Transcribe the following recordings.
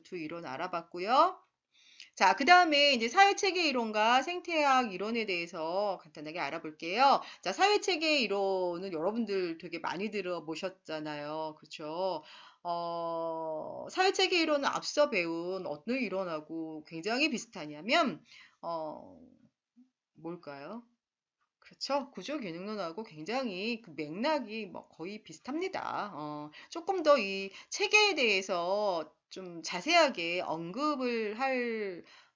두 이론 알아봤고요. 자, 그 다음에 이제 사회체계 이론과 생태학 이론에 대해서 간단하게 알아볼게요. 자, 사회체계 이론은 여러분들 되게 많이 들어보셨잖아요. 그렇죠? 사회체계 이론은 앞서 배운 어느 이론하고 굉장히 비슷하냐면, 어, 뭘까요? 그렇죠. 구조기능론하고 굉장히 그 맥락이 뭐 거의 비슷합니다. 조금 더 이 체계에 대해서 좀 자세하게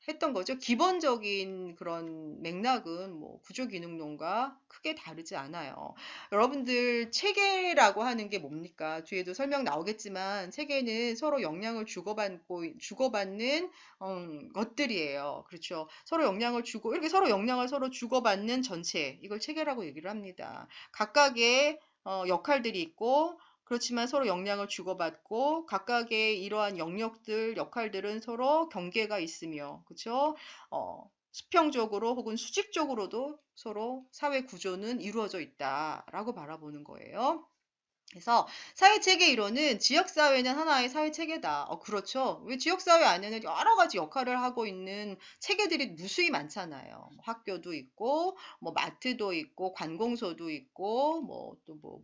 했던 거죠. 기본적인 그런 맥락은 뭐 구조기능론과 크게 다르지 않아요. 여러분들 체계라고 하는 게 뭡니까? 뒤에도 설명 나오겠지만 체계는 서로 영향을 주고받는 것들이에요. 그렇죠. 서로 영향을 주고, 이렇게 서로 영향을 서로 주고받는 전체, 이걸 체계라고 얘기를 합니다. 각각의 역할들이 있고, 그렇지만 서로 영향을 주고받고, 각각의 이러한 영역들, 역할들은 서로 경계가 있으며, 그렇죠? 수평적으로 혹은 수직적으로도 서로 사회 구조는 이루어져 있다라고 바라보는 거예요. 그래서 사회체계 이론은 지역사회는 하나의 사회체계다. 그렇죠. 왜 지역사회 안에는 여러 가지 역할을 하고 있는 체계들이 무수히 많잖아요. 뭐 학교도 있고, 뭐 마트도 있고, 관공서도 있고, 뭐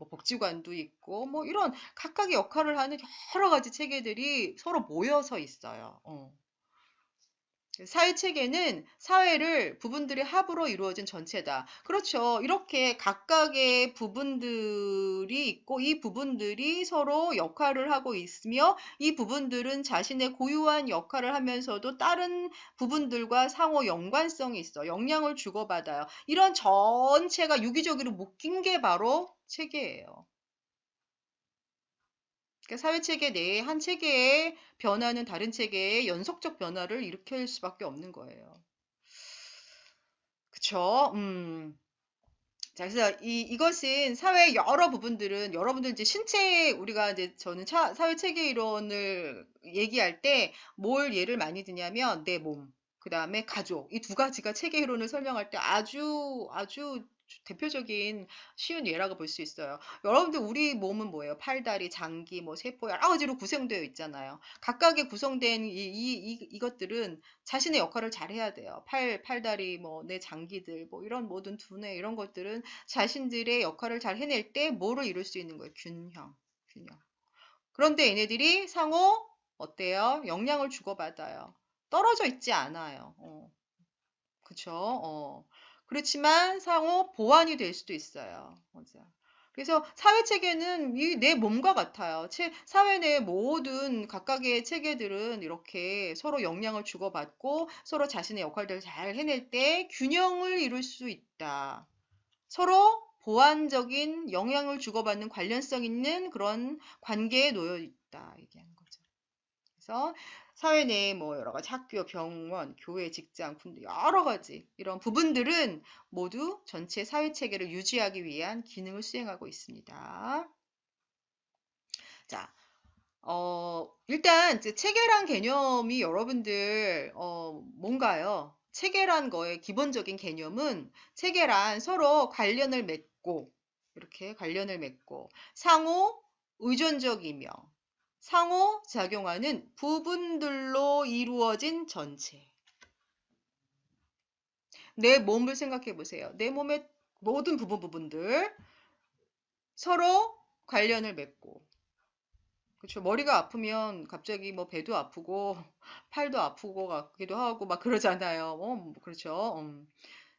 복지관도 있고, 뭐 이런 각각의 역할을 하는 여러 가지 체계들이 서로 모여서 있어요. 사회 체계는 사회를 부분들의 합으로 이루어진 전체다. 그렇죠. 이렇게 각각의 부분들이 있고 이 부분들이 서로 역할을 하고 있으며 이 부분들은 자신의 고유한 역할을 하면서도 다른 부분들과 상호 연관성이 있어. 영향을 주고받아요. 이런 전체가 유기적으로 묶인 게 바로 체계예요. 그러니까 사회 체계 내에 한 체계의 변화는 다른 체계의 연속적 변화를 일으킬 수밖에 없는 거예요. 그쵸? 자, 그래서 이것은 사회의 여러 부분들은 여러분들 이제 신체 우리가 이제 저는 사회 체계 이론을 얘기할 때 뭘 예를 많이 드냐면 내 몸, 그 다음에 가족 이 두 가지가 체계 이론을 설명할 때 아주 대표적인 쉬운 예라고 볼 수 있어요. 여러분들 우리 몸은 뭐예요? 팔다리, 장기, 뭐 세포 여러 가지로 구성되어 있잖아요. 각각의 구성된 이것들은 자신의 역할을 잘 해야 돼요. 팔다리, 뭐, 내 장기들, 뭐, 이런 모든 두뇌, 이런 것들은 자신들의 역할을 잘 해낼 때 뭐를 이룰 수 있는 거예요? 균형. 그런데 얘네들이 상호, 어때요? 영향을 주고받아요. 떨어져 있지 않아요. 그쵸? 그렇지만 상호 보완이 될 수도 있어요. 맞아. 그래서 사회 체계는 내 몸과 같아요. 사회 내 모든 각각의 체계들은 이렇게 서로 영향을 주고받고 서로 자신의 역할들을 잘 해낼 때 균형을 이룰 수 있다. 서로 보완적인 영향을 주고받는 관련성 있는 그런 관계에 놓여 있다. 얘기하는 거죠. 그래서 사회 내에 뭐 여러 가지 학교, 병원, 교회, 직장, 군대 여러 가지 이런 부분들은 모두 전체 사회 체계를 유지하기 위한 기능을 수행하고 있습니다. 자, 일단 이제 체계란 개념이 여러분들 뭔가요? 체계란 거의 기본적인 개념은 체계란 서로 관련을 맺고 이렇게 관련을 맺고 상호 의존적이며 상호작용하는 부분들로 이루어진 전체. 내 몸을 생각해 보세요. 내 몸의 모든 부분들 서로 관련을 맺고. 그렇죠. 머리가 아프면 갑자기 뭐 배도 아프고 팔도 아프고 같기도 하고 막 그러잖아요. 그렇죠.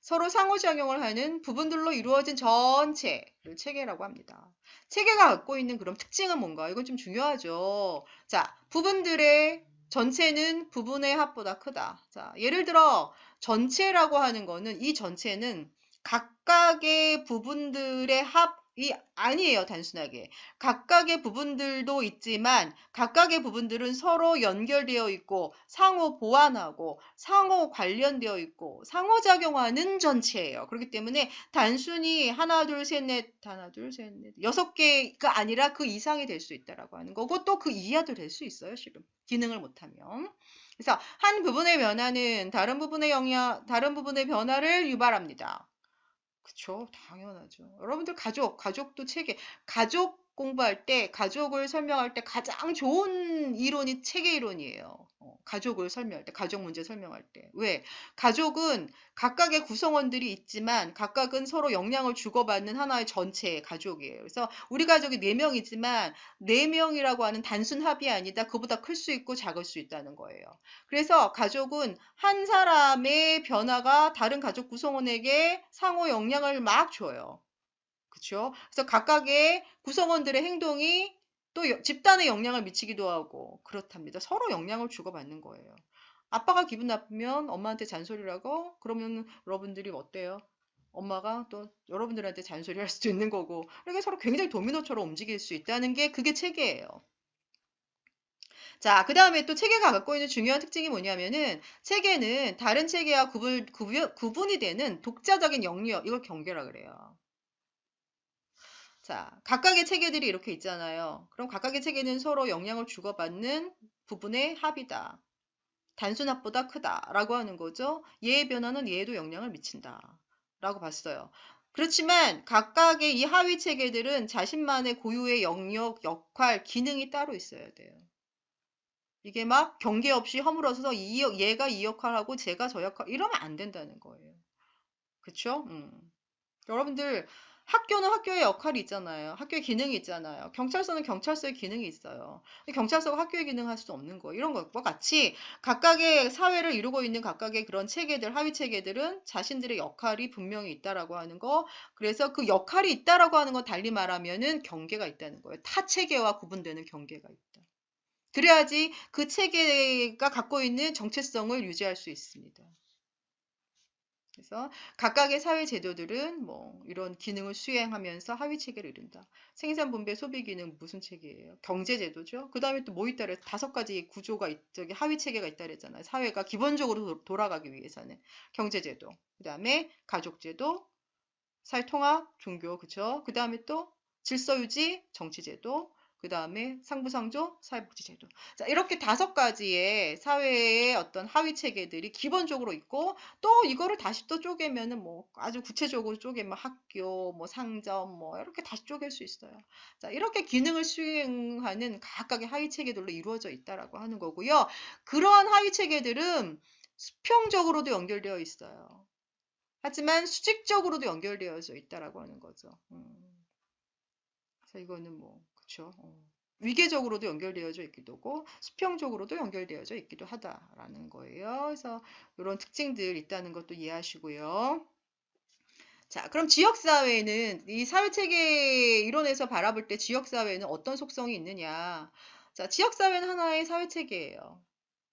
서로 상호작용을 하는 부분들로 이루어진 전체를 체계라고 합니다. 체계가 갖고 있는 그런 특징은 뭔가? 이건 좀 중요하죠. 자, 부분들의 전체는 부분의 합보다 크다. 자, 예를 들어 전체라고 하는 거는 이 전체는 각각의 부분들의 합이 아니에요, 단순하게. 각각의 부분들도 있지만 각각의 부분들은 서로 연결되어 있고 상호 보완하고 상호 관련되어 있고 상호작용하는 전체예요. 그렇기 때문에 단순히 하나, 둘, 셋, 넷, 여섯 개가 아니라 그 이상이 될 수 있다라고 하는 거고 또 그 이하도 될 수 있어요, 실은. 기능을 못하면. 그래서 한 부분의 변화는 다른 부분의 변화를 유발합니다. 그쵸, 당연하죠. 여러분들 가족도 체계, 가족과 공부할 때 가족을 설명할 때 가장 좋은 이론이 체계 이론이에요. 가족을 설명할 때, 가족 문제 설명할 때. 왜? 가족은 각각의 구성원들이 있지만 각각은 서로 영향을 주고받는 하나의 전체 가족이에요. 그래서 우리 가족이 4명이지만 4명이라고 하는 단순 합이 아니다. 그보다 클 수 있고 작을 수 있다는 거예요. 그래서 가족은 한 사람의 변화가 다른 가족 구성원에게 상호 영향을 막 줘요. 그쵸? 그래서 각각의 구성원들의 행동이 또 집단에 영향을 미치기도 하고 그렇답니다. 서로 영향을 주고받는 거예요. 아빠가 기분 나쁘면 엄마한테 잔소리를 하고 그러면 여러분들이 어때요? 엄마가 또 여러분들한테 잔소리할 수도 있는 거고 이렇게 서로 굉장히 도미노처럼 움직일 수 있다는 게 그게 체계예요. 자, 그 다음에 또 체계가 갖고 있는 중요한 특징이 뭐냐면은 체계는 다른 체계와 구분이 되는 독자적인 영역, 이걸 경계라 그래요. 자, 각각의 체계들이 이렇게 있잖아요. 그럼 각각의 체계는 서로 영향을 주고받는 부분의 합이다. 단순 합보다 크다라고 하는 거죠. 얘의 변화는 얘에도 영향을 미친다. 라고 봤어요. 그렇지만 각각의 이 하위 체계들은 자신만의 고유의 영역, 역할, 기능이 따로 있어야 돼요. 이게 막 경계 없이 허물어서 얘가 이 역할하고 제가 저 역할 이러면 안 된다는 거예요. 그쵸? 여러분들 학교는 학교의 역할이 있잖아요. 학교의 기능이 있잖아요. 경찰서는 경찰서의 기능이 있어요. 경찰서가 학교의 기능을 할 수 없는 거예요. 이런 것과 같이 각각의 사회를 이루고 있는 각각의 그런 체계들, 하위 체계들은 자신들의 역할이 분명히 있다라고 하는 거. 그래서 그 역할이 있다라고 하는 거 달리 말하면은 경계가 있다는 거예요. 타 체계와 구분되는 경계가 있다. 그래야지 그 체계가 갖고 있는 정체성을 유지할 수 있습니다. 그래서 각각의 사회 제도들은 뭐 이런 기능을 수행하면서 하위 체계를 이룬다. 생산, 분배, 소비 기능 무슨 체계예요? 경제 제도죠. 그 다음에 또 뭐 있다 그래서 5가지 구조가 저기 하위 체계가 있다 그랬잖아요. 사회가 기본적으로 돌아가기 위해서는 경제 제도, 그 다음에 가족 제도, 사회 통합, 종교, 그쵸? 그 다음에 또 질서 유지, 정치 제도, 그 다음에 상부상조, 사회복지제도. 자, 이렇게 5가지의 사회의 어떤 하위 체계들이 기본적으로 있고, 또 이거를 다시 또 쪼개면은 뭐 아주 구체적으로 쪼개면 학교, 뭐 상점, 뭐 이렇게 다시 쪼갤 수 있어요. 자, 이렇게 기능을 수행하는 각각의 하위 체계들로 이루어져 있다라고 하는 거고요. 그러한 하위 체계들은 수평적으로도 연결되어 있어요. 하지만 수직적으로도 연결되어져 있다라고 하는 거죠. 그래서 이거는 뭐 그쵸. 위계적으로도 연결되어져 있기도 하고 수평적으로도 연결되어져 있기도 하다라는 거예요. 그래서 이런 특징들 있다는 것도 이해하시고요. 자, 그럼 지역사회는 이 사회체계 이론에서 바라볼 때 지역사회는 어떤 속성이 있느냐? 자, 지역사회는 하나의 사회체계예요.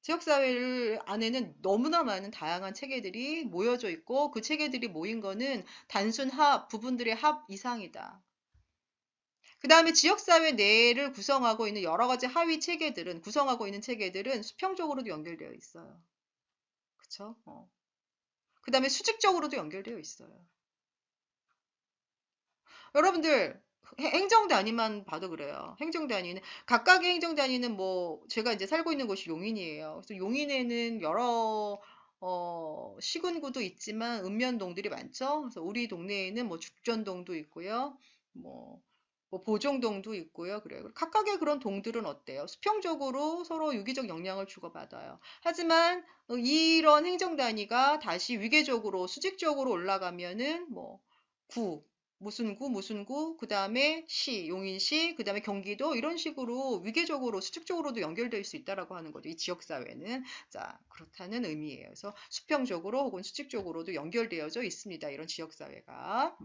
지역사회를 안에는 너무나 많은 다양한 체계들이 모여져 있고 그 체계들이 모인 거는 단순 합, 부분들의 합 이상이다. 그 다음에 지역사회 내를 구성하고 있는 여러 가지 하위 체계들은, 구성하고 있는 체계들은 수평적으로도 연결되어 있어요. 그쵸? 그 다음에 수직적으로도 연결되어 있어요. 여러분들, 행정단위만 봐도 그래요. 행정단위는, 각각의 행정단위는 뭐, 제가 이제 살고 있는 곳이 용인이에요. 그래서 용인에는 여러, 시군구도 있지만, 읍면동들이 많죠? 그래서 우리 동네에는 뭐, 죽전동도 있고요. 뭐, 뭐 보정동도 있고요. 그래요. 각각의 그런 동들은 어때요? 수평적으로 서로 유기적 영향을 주고받아요. 하지만 이런 행정단위가 다시 위계적으로 수직적으로 올라가면은 뭐 구, 무슨 구, 무슨 구, 그 다음에 시, 용인시, 그 다음에 경기도 이런 식으로 위계적으로 수직적으로도 연결될 수 있다라고 하는 거죠. 이 지역사회는. 자, 그렇다는 의미예요. 그래서 수평적으로 혹은 수직적으로도 연결되어져 있습니다. 이런 지역사회가.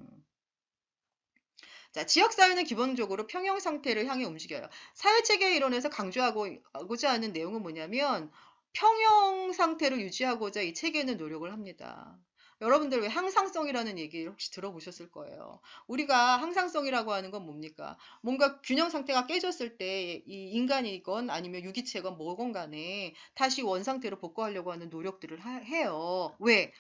자, 지역사회는 기본적으로 평형 상태를 향해 움직여요. 사회체계 이론에서 강조하고자 하는 내용은 뭐냐면 평형 상태를 유지하고자 이 체계는 노력을 합니다. 여러분들 왜 항상성이라는 얘기 혹시 들어보셨을 거예요. 우리가 항상성이라고 하는 건 뭡니까? 뭔가 균형 상태가 깨졌을 때 이 인간이건 아니면 유기체건 뭐건 간에 다시 원상태로 복구하려고 하는 노력들을 해요. 왜?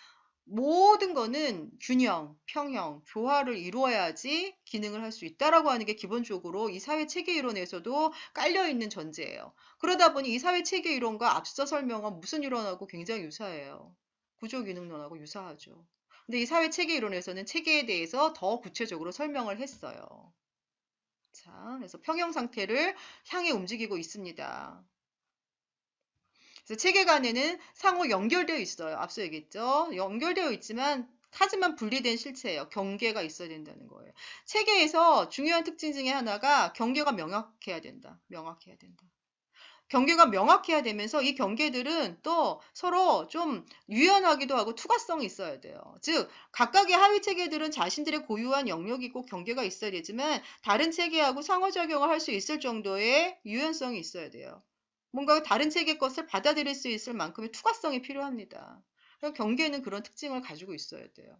모든 거는 균형, 평형, 조화를 이루어야지 기능을 할 수 있다라고 하는 게 기본적으로 이 사회 체계 이론에서도 깔려 있는 전제예요. 그러다 보니 이 사회 체계 이론과 앞서 설명한 무슨 이론하고 굉장히 유사해요. 구조 기능론하고 유사하죠. 근데 이 사회 체계 이론에서는 체계에 대해서 더 구체적으로 설명을 했어요. 자, 그래서 평형 상태를 향해 움직이고 있습니다. 그래서 체계간에는 상호 연결되어 있어요. 앞서 얘기했죠. 연결되어 있지만 하지만 분리된 실체예요. 경계가 있어야 된다는 거예요. 체계에서 중요한 특징 중에 하나가 경계가 명확해야 된다. 명확해야 된다. 경계가 명확해야 되면서 이 경계들은 또 서로 좀 유연하기도 하고 투과성이 있어야 돼요. 즉, 각각의 하위 체계들은 자신들의 고유한 영역이 있고 경계가 있어야 되지만 다른 체계하고 상호작용을 할 수 있을 정도의 유연성이 있어야 돼요. 뭔가 다른 체계 것을 받아들일 수 있을 만큼의 투과성이 필요합니다. 그러니까 경계는 그런 특징을 가지고 있어야 돼요.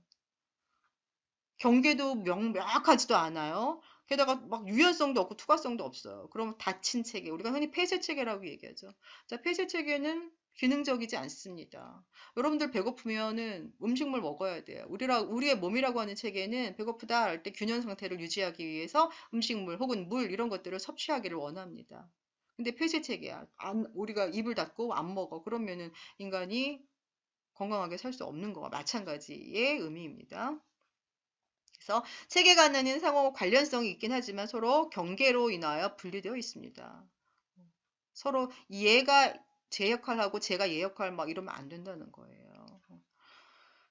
경계도 명확하지도 않아요. 게다가 막 유연성도 없고 투과성도 없어요. 그럼 닫힌 체계, 우리가 흔히 폐쇄 체계라고 얘기하죠. 자, 폐쇄 체계는 기능적이지 않습니다. 여러분들 배고프면은 음식물 먹어야 돼요. 우리의 몸이라고 하는 체계는 배고프다 할 때 균형 상태를 유지하기 위해서 음식물 혹은 물 이런 것들을 섭취하기를 원합니다. 근데 폐쇄 체계야. 우리가 입을 닫고 안 먹어. 그러면은 인간이 건강하게 살 수 없는 거와 마찬가지의 의미입니다. 그래서 체계간에는 상호 관련성이 있긴 하지만 서로 경계로 인하여 분리되어 있습니다. 서로 얘가 제 역할하고 제가 얘 역할 막 이러면 안 된다는 거예요.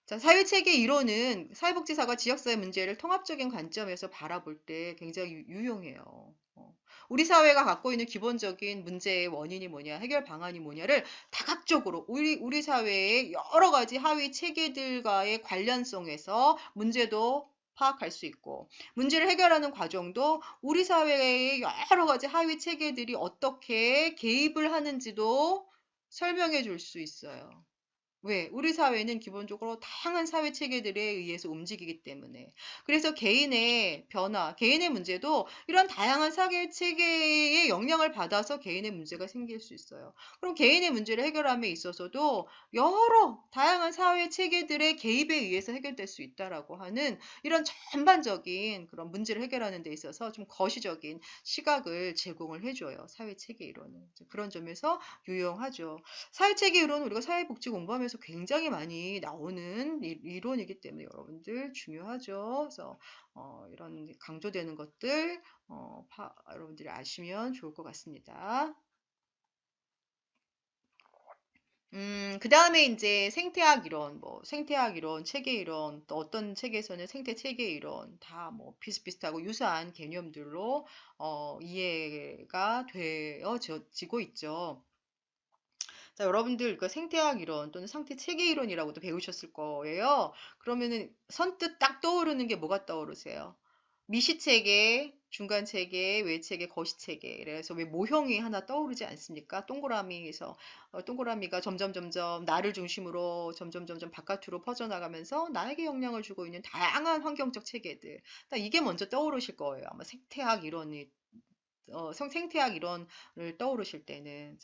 자, 사회체계 이론은 사회복지사가 지역사회 문제를 통합적인 관점에서 바라볼 때 굉장히 유용해요. 우리 사회가 갖고 있는 기본적인 문제의 원인이 뭐냐, 해결 방안이 뭐냐를 다각적으로 우리 사회의 여러 가지 하위 체계들과의 관련성에서 문제도 파악할 수 있고, 문제를 해결하는 과정도 우리 사회의 여러 가지 하위 체계들이 어떻게 개입을 하는지도 설명해 줄 수 있어요. 왜? 우리 사회는 기본적으로 다양한 사회 체계들에 의해서 움직이기 때문에. 그래서 개인의 변화, 개인의 문제도 이런 다양한 사회 체계의 영향을 받아서 개인의 문제가 생길 수 있어요. 그럼 개인의 문제를 해결함에 있어서도 여러 다양한 사회 체계들의 개입에 의해서 해결될 수 있다라고 하는 이런 전반적인 그런 문제를 해결하는 데 있어서 좀 거시적인 시각을 제공을 해줘요. 사회 체계 이론은. 그런 점에서 유용하죠. 사회체계 이론은 우리가 사회복지 공부하면서 굉장히 많이 나오는 이론이기 때문에 여러분들 중요하죠. 그래서 이런 강조되는 것들 여러분들이 아시면 좋을 것 같습니다. 그 다음에 이제 생태학 이론, 뭐 생태학 이론, 체계 이론, 또 어떤 책에서는 생태 체계 이론 다 뭐 비슷비슷하고 유사한 개념들로 이해가 되어지고 있죠. 자, 여러분들 그 생태학 이론 또는 상태 체계 이론이라고도 배우셨을 거예요. 그러면은 선뜻 딱 떠오르는 게 뭐가 떠오르세요? 미시체계, 중간체계, 외체계, 거시체계. 그래서 왜 모형이 하나 떠오르지 않습니까? 동그라미에서 동그라미가 점점 나를 중심으로 점점 바깥으로 퍼져나가면서 나에게 영향을 주고 있는 다양한 환경적 체계들. 이게 먼저 떠오르실 거예요. 아마 생태학 이론이 생태학 이론을 떠오르실 때는.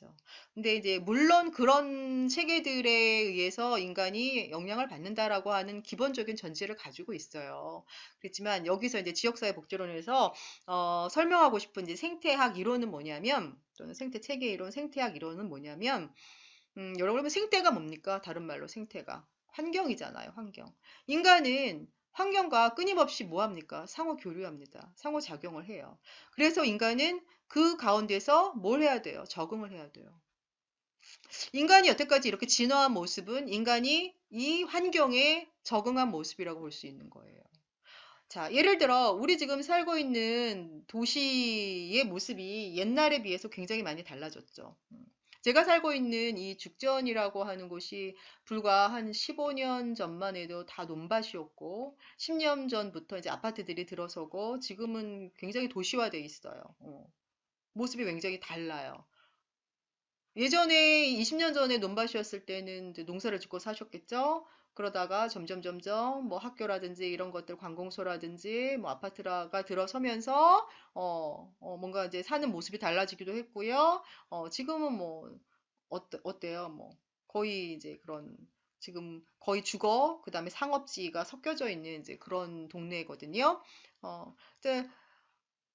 근데 이제 물론 그런 체계들에 의해서 인간이 영향을 받는다라고 하는 기본적인 전제를 가지고 있어요. 그렇지만 여기서 이제 지역사회 복지론에서 설명하고 싶은 이제 생태학 이론은 뭐냐면, 또는 생태 체계 이론, 생태학 이론은 뭐냐면, 여러분 생태가 뭡니까? 다른 말로 생태가 환경이잖아요, 환경. 인간은 환경과 끊임없이 뭐 합니까? 상호 교류합니다. 상호 작용을 해요. 그래서 인간은 그 가운데서 뭘 해야 돼요? 적응을 해야 돼요. 인간이 여태까지 이렇게 진화한 모습은 인간이 이 환경에 적응한 모습이라고 볼 수 있는 거예요. 자, 예를 들어 우리 지금 살고 있는 도시의 모습이 옛날에 비해서 굉장히 많이 달라졌죠. 제가 살고 있는 이 죽전이라고 하는 곳이 불과 한 15년 전만 해도 다 논밭이었고, 10년 전부터 이제 아파트들이 들어서고, 지금은 굉장히 도시화돼 있어요. 모습이 굉장히 달라요. 예전에 20년 전에 논밭이었을 때는 이제 농사를 짓고 사셨겠죠? 그러다가 점점 뭐 학교라든지 이런 것들 관공서라든지 뭐 아파트가 들어서면서 뭔가 이제 사는 모습이 달라지기도 했고요. 지금은 뭐 어때요? 뭐 거의 이제 그런 지금 거의 주거 그다음에 상업지가 섞여져 있는 이제 그런 동네거든요. 어,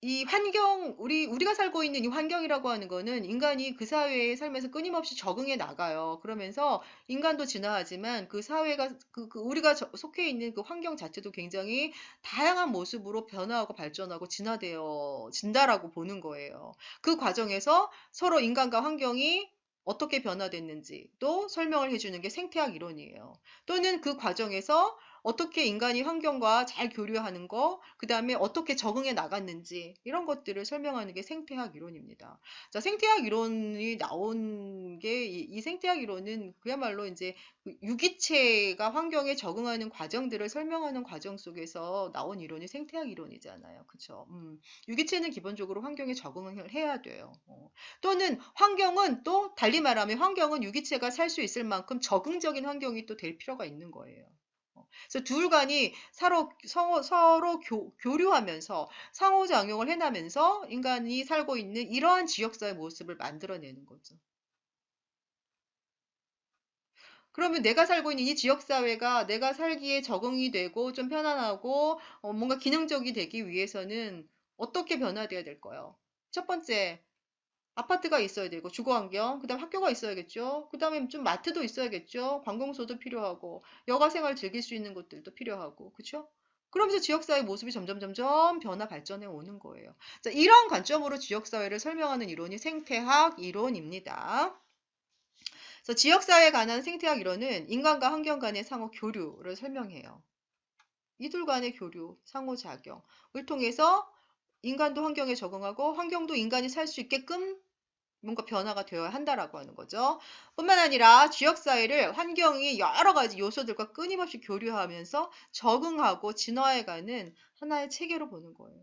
이 환경, 우리가 살고 있는 이 환경이라고 하는 거는 인간이 그 사회에 살면서 끊임없이 적응해 나가요. 그러면서 인간도 진화하지만 그 사회가, 우리가 속해 있는 그 환경 자체도 굉장히 다양한 모습으로 변화하고 발전하고 진화되어 진다라고 보는 거예요. 그 과정에서 서로 인간과 환경이 어떻게 변화됐는지 또 설명을 해주는 게 생태학 이론이에요. 또는 그 과정에서 어떻게 인간이 환경과 잘 교류하는 거, 그 다음에 어떻게 적응해 나갔는지, 이런 것들을 설명하는 게 생태학 이론입니다. 자, 생태학 이론이 나온 게, 이 생태학 이론은 그야말로 이제 그 유기체가 환경에 적응하는 과정들을 설명하는 과정 속에서 나온 이론이 생태학 이론이잖아요. 그쵸? 유기체는 기본적으로 환경에 적응을 해야 돼요. 또는 환경은 또 달리 말하면 환경은 유기체가 살 수 있을 만큼 적응적인 환경이 또 될 필요가 있는 거예요. 그래서 둘 간이 서로 교류하면서 상호작용을 해나면서 인간이 살고 있는 이러한 지역사회 모습을 만들어내는 거죠. 그러면 내가 살고 있는 이 지역사회가 내가 살기에 적응이 되고 좀 편안하고 뭔가 기능적이 되기 위해서는 어떻게 변화돼야 될까요? 첫 번째, 아파트가 있어야 되고 주거환경, 그다음 학교가 있어야겠죠. 그다음에 좀 마트도 있어야겠죠. 관공서도 필요하고 여가 생활 즐길 수 있는 곳들도 필요하고, 그렇죠? 그러면서 지역사회 모습이 점점 변화 발전해 오는 거예요. 자, 이런 관점으로 지역사회를 설명하는 이론이 생태학 이론입니다. 그래서 지역사회에 관한 생태학 이론은 인간과 환경 간의 상호 교류를 설명해요. 이들 간의 교류, 상호작용을 통해서 인간도 환경에 적응하고 환경도 인간이 살 수 있게끔 뭔가 변화가 되어야 한다라고 하는 거죠. 뿐만 아니라 지역사회를 환경이 여러 가지 요소들과 끊임없이 교류하면서 적응하고 진화해가는 하나의 체계로 보는 거예요.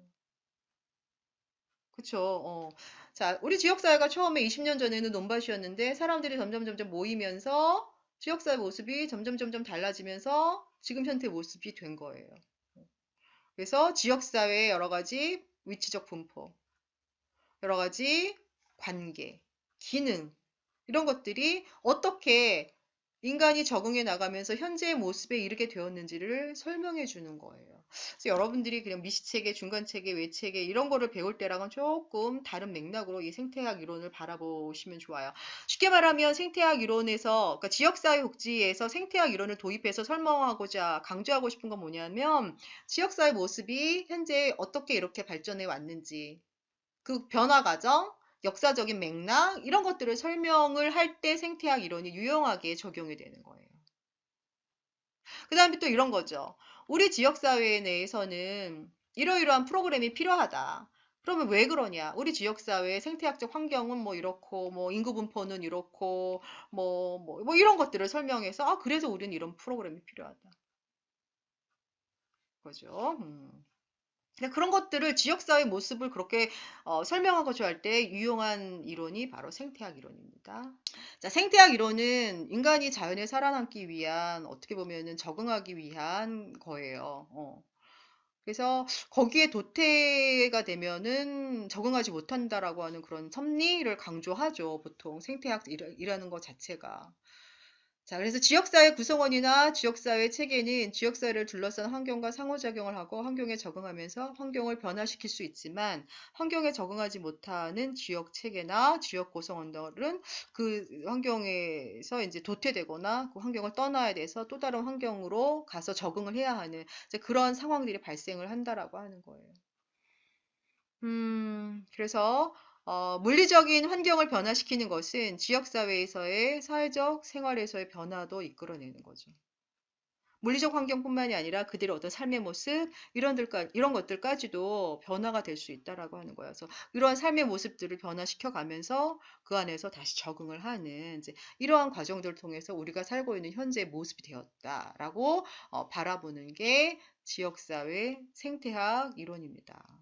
그쵸? 자, 우리 지역사회가 처음에 20년 전에는 논밭이었는데 사람들이 점점 모이면서 지역사회 모습이 점점 달라지면서 지금 현재 모습이 된 거예요. 그래서 지역사회의 여러 가지 위치적 분포, 여러 가지 관계, 기능, 이런 것들이 어떻게 인간이 적응해 나가면서 현재의 모습에 이르게 되었는지를 설명해 주는 거예요. 그래서 여러분들이 그냥 미시체계, 중간체계, 외체계 이런 거를 배울 때랑은 조금 다른 맥락으로 이 생태학 이론을 바라보시면 좋아요. 쉽게 말하면 생태학 이론에서, 그러니까 지역사회 복지에서 생태학 이론을 도입해서 설명하고자 강조하고 싶은 건 뭐냐면 지역사회 모습이 현재 어떻게 이렇게 발전해 왔는지 그 변화 과정, 역사적인 맥락, 이런 것들을 설명을 할 때 생태학 이론이 유용하게 적용이 되는 거예요. 그 다음에 또 이런 거죠. 우리 지역사회 내에서는 이러이러한 프로그램이 필요하다. 그러면 왜 그러냐? 우리 지역사회의 생태학적 환경은 뭐 이렇고, 뭐 인구 분포는 이렇고, 뭐 이런 것들을 설명해서, 아, 그래서 우리는 이런 프로그램이 필요하다. 그죠? 근데 그런 것들을 지역사회 모습을 그렇게 설명하고자 할 때 유용한 이론이 바로 생태학 이론입니다. 자, 생태학 이론은 인간이 자연에 살아남기 위한 어떻게 보면은 적응하기 위한 거예요. 그래서 거기에 도태가 되면은 적응하지 못한다라고 하는 그런 섭리를 강조하죠. 보통 생태학이라는 것 자체가. 자, 그래서 지역사회 구성원이나 지역사회 체계는 지역사회를 둘러싼 환경과 상호작용을 하고 환경에 적응하면서 환경을 변화시킬 수 있지만 환경에 적응하지 못하는 지역 체계나 지역 구성원들은 그 환경에서 이제 도태되거나 그 환경을 떠나야 돼서 또 다른 환경으로 가서 적응을 해야 하는 이제 그런 상황들이 발생을 한다라고 하는 거예요. 그래서 물리적인 환경을 변화시키는 것은 지역사회에서의 사회적 생활에서의 변화도 이끌어내는 거죠. 물리적 환경뿐만이 아니라 그들의 어떤 삶의 모습, 이런 것들까지도 변화가 될 수 있다라고 하는 거예요. 그래서 이러한 삶의 모습들을 변화시켜 가면서 그 안에서 다시 적응을 하는 이제 이러한 과정들을 통해서 우리가 살고 있는 현재의 모습이 되었다라고 바라보는 게 지역사회 생태학 이론입니다.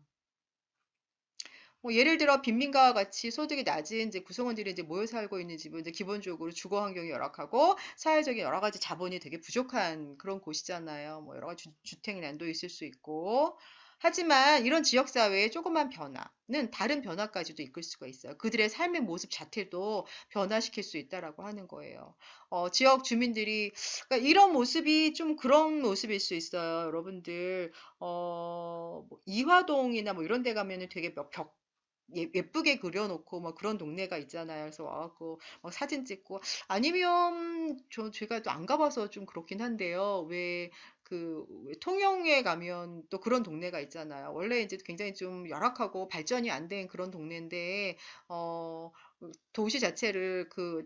뭐 예를 들어 빈민가와 같이 소득이 낮은 이제 구성원들이 이제 모여 살고 있는 집은 이제 기본적으로 주거 환경이 열악하고 사회적인 여러 가지 자본이 되게 부족한 그런 곳이잖아요. 뭐 여러 가지 주택 난도 있을 수 있고 하지만 이런 지역사회의 조그만 변화는 다른 변화까지도 이끌 수가 있어요. 그들의 삶의 모습 자체도 변화시킬 수 있다라고 하는 거예요. 지역 주민들이, 그러니까 이런 모습이 좀 그런 모습일 수 있어요. 여러분들, 뭐 이화동이나 뭐 이런 데 가면은 되게 예쁘게 그려놓고 뭐 그런 동네가 있잖아요. 그래서 와갖고 막 사진 찍고 아니면 제가 또 안 가봐서 좀 그렇긴 한데요. 왜 통영에 가면 또 그런 동네가 있잖아요. 원래 이제 굉장히 좀 열악하고 발전이 안 된 그런 동네인데 어 도시 자체를 그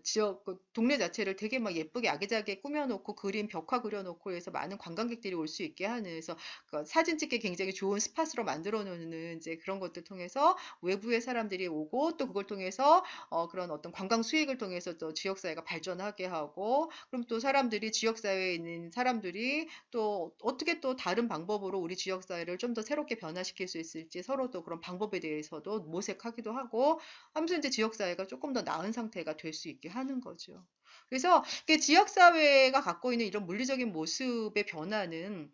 동네 자체를 되게 막 예쁘게 아기자기하게 꾸며놓고 그림 벽화 그려놓고 해서 많은 관광객들이 올 수 있게 하는 그래서 그 사진 찍기 굉장히 좋은 스팟으로 만들어 놓는 이제 그런 것들 통해서 외부의 사람들이 오고 또 그걸 통해서 그런 어떤 관광 수익을 통해서 또 지역사회가 발전하게 하고 그럼 또 사람들이 지역사회에 있는 사람들이 또 어떻게 또 다른 방법으로 우리 지역사회를 좀 더 새롭게 변화시킬 수 있을지 서로 또 그런 방법에 대해서도 모색하기도 하고 하면서 이제 지역사회가 조금 더 나은 상태가 될 수 있게 하는 거죠. 그래서 지역사회가 갖고 있는 이런 물리적인 모습의 변화는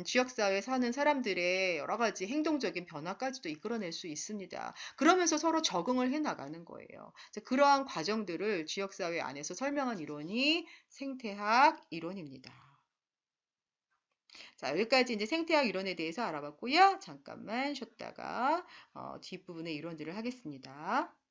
지역사회에 사는 사람들의 여러 가지 행동적인 변화까지도 이끌어낼 수 있습니다. 그러면서 서로 적응을 해 나가는 거예요. 그러한 과정들을 지역사회 안에서 설명한 이론이 생태학 이론입니다. 자, 여기까지 이제 생태학 이론에 대해서 알아봤고요. 잠깐만 쉬었다가 뒷부분의 이론들을 하겠습니다.